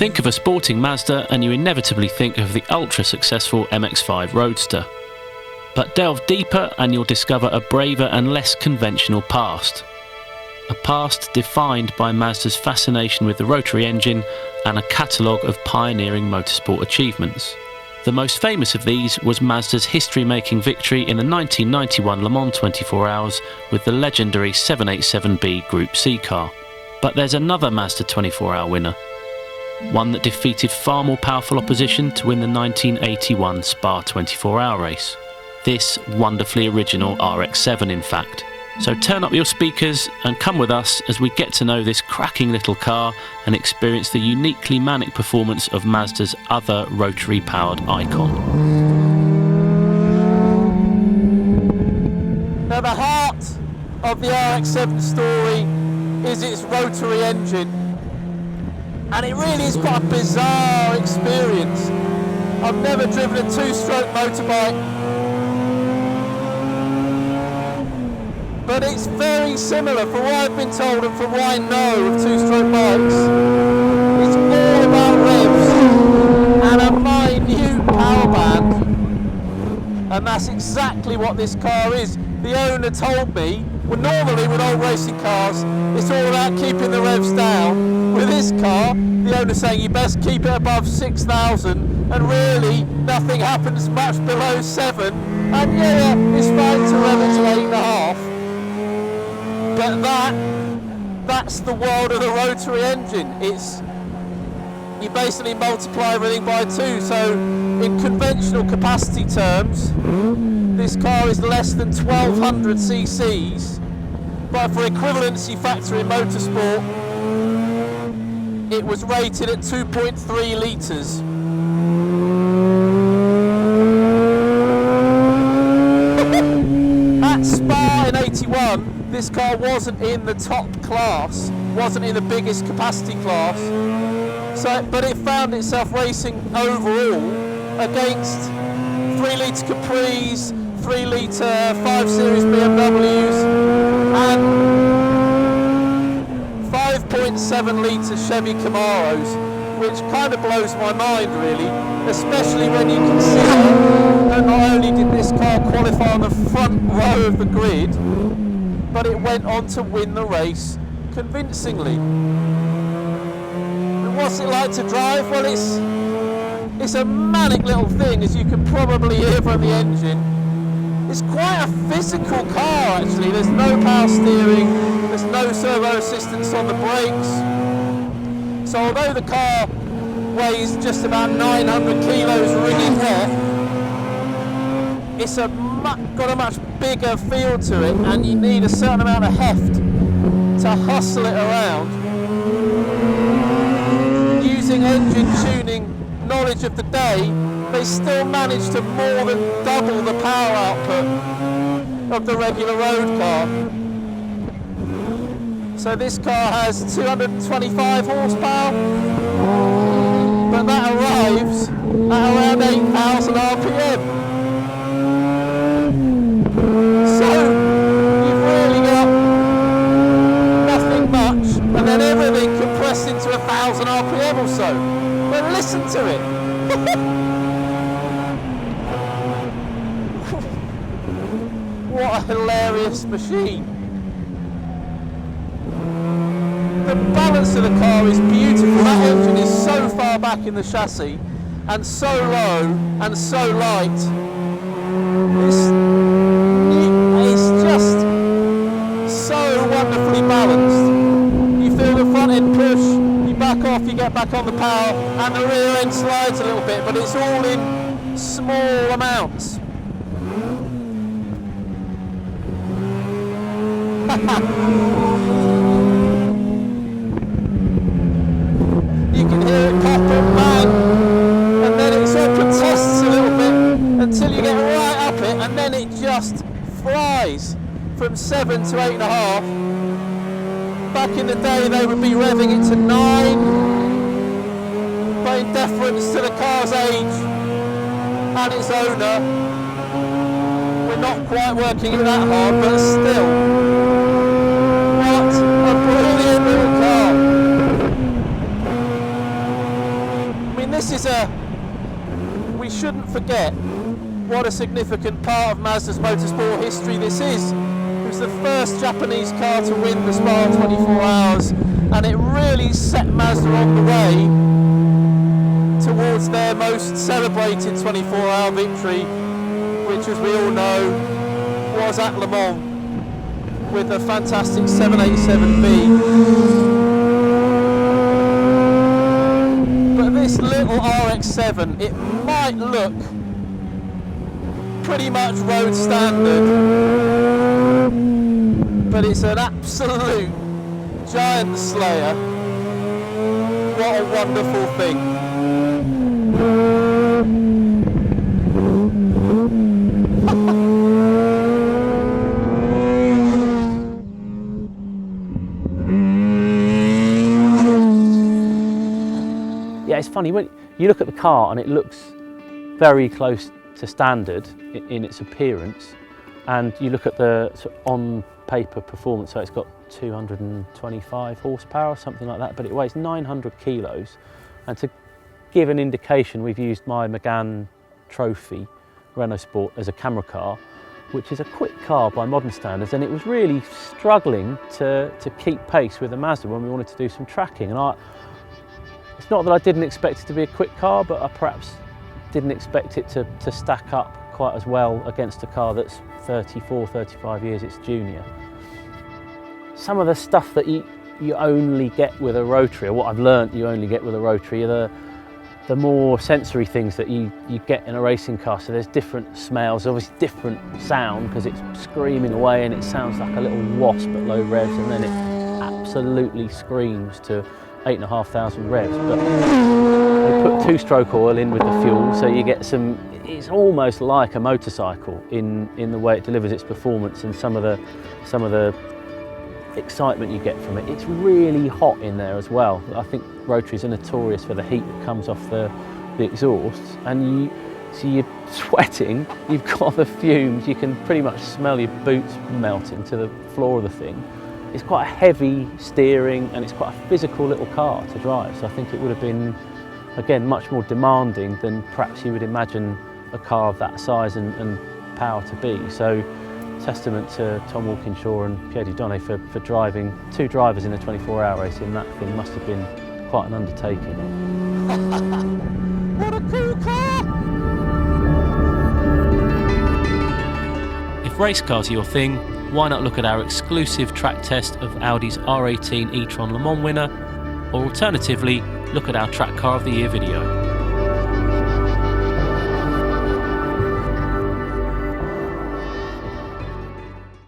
Think of a sporting Mazda and you inevitably think of the ultra-successful MX-5 Roadster. But delve deeper and you'll discover a braver and less conventional past. A past defined by Mazda's fascination with the Rotary engine and a catalogue of pioneering motorsport achievements. The most famous of these was Mazda's history-making victory in the 1991 Le Mans 24 Hours with the legendary 787B Group C car. But there's another Mazda 24-hour winner, one that defeated far more powerful opposition to win the 1981 Spa 24-hour race. This wonderfully original RX-7 in fact. So turn up your speakers and come with us as we get to know this cracking little car and experience the uniquely manic performance of Mazda's other Rotary-powered icon. Now the heart of the RX-7 story is its Rotary engine, and it really is quite a bizarre experience. I've never driven a two-stroke motorbike, but it's very similar from what I've been told and from what I know of two-stroke bikes. It's all about revs and a minute power band, and that's exactly what this car is. The owner told me, well, normally with old racing cars, it's all about keeping the revs down. With this car, the owner's saying you best keep it above 6,000, and really nothing happens much below 7, and yeah, it's fine to rev it to 8.5. But that's the world of the Rotary engine. You basically multiply everything by 2, so in conventional capacity terms, this car is less than 1200 cc's, but for equivalency factor in motorsport, it was rated at 2.3 litres. At Spa in 81, this car wasn't in the top class, wasn't in the biggest capacity class, but it found itself racing overall against 3 litre Capris, 3 litre 5 Series BMWs and 5.7 litre Chevy Camaros, which kind of blows my mind really, especially when you consider that not only did this car qualify on the front row of the grid, but it went on to win the race convincingly. And what's it like to drive? Well, it's a manic little thing, as you can probably hear from the engine. It's quite a physical car actually. There's no power steering, there's no servo assistance on the brakes. So although the car weighs just about 900 kilos ringing wet, it's got a much bigger feel to it, and you need a certain amount of heft to hustle it around. Using engine tuning knowledge of the day, they still managed to more than double the power output of the regular road car. So this car has 225 horsepower, but that arrives at around 8,000 RPM. So you've really got nothing much, and then everything compressed into 1,000 RPM or so. But listen to it. What a hilarious machine. The balance of the car is beautiful. That engine is so far back in the chassis and so low and so light. It's just so wonderfully balanced. You feel the front end push, you back off, you get back on the power, and the rear end slides a little bit, but it's all in small amounts. You can hear it pop and bang, and then it sort of protests a little bit until you get right up it, and then it just flies from 7 to 8.5. Back in the day they would be revving it to 9, but in deference to the car's age and its owner, we're not quite working it that hard, but still. What a brilliant little car. we shouldn't forget what a significant part of Mazda's motorsport history this is. It was the first Japanese car to win the Spa 24 Hours, and it really set Mazda on the way towards their most celebrated 24-hour victory, which, as we all know, was at Le Mans with a fantastic 787B. But this little RX-7, it might look pretty much road standard, but it's an absolute giant slayer. What a wonderful thing. Yeah, it's funny when you look at the car and it looks very close to standard in its appearance, and you look at the sort of on paper performance, so it's got 225 horsepower or something like that, but it weighs 900 kilos. And to give an indication, we've used my Megane Trophy Renault Sport as a camera car, which is a quick car by modern standards, and it was really struggling to keep pace with the Mazda when we wanted to do some tracking. And it's not that I didn't expect it to be a quick car, but I perhaps didn't expect it to stack up quite as well against a car that's 34, 35 years its junior. Some of the stuff that you only get with a Rotary, or what I've learnt you only get with a Rotary, are the more sensory things that you get in a racing car. So there's different smells, obviously different sound, because it's screaming away and it sounds like a little wasp at low revs, and then it absolutely screams to 8,500 revs. But they put two-stroke oil in with the fuel, so you get some, it's almost like a motorcycle in the way it delivers its performance and some of the excitement you get from it. It's really hot in there as well. I think Rotaries are notorious for the heat that comes off the exhausts, and so you're sweating, you've got the fumes, you can pretty much smell your boots melting to the floor of the thing. It's quite a heavy steering, and it's quite a physical little car to drive, so I think it would have been, again, much more demanding than perhaps you would imagine a car of that size and power to be. So testament to Tom Walkinshaw and Pierre Dieudonné for driving two drivers in a 24-hour race in that thing. Must have been quite an undertaking. What a cool car! If race cars are your thing, why not look at our exclusive track test of Audi's R18 e-tron Le Mans winner, or alternatively, look at our Track Car of the Year video.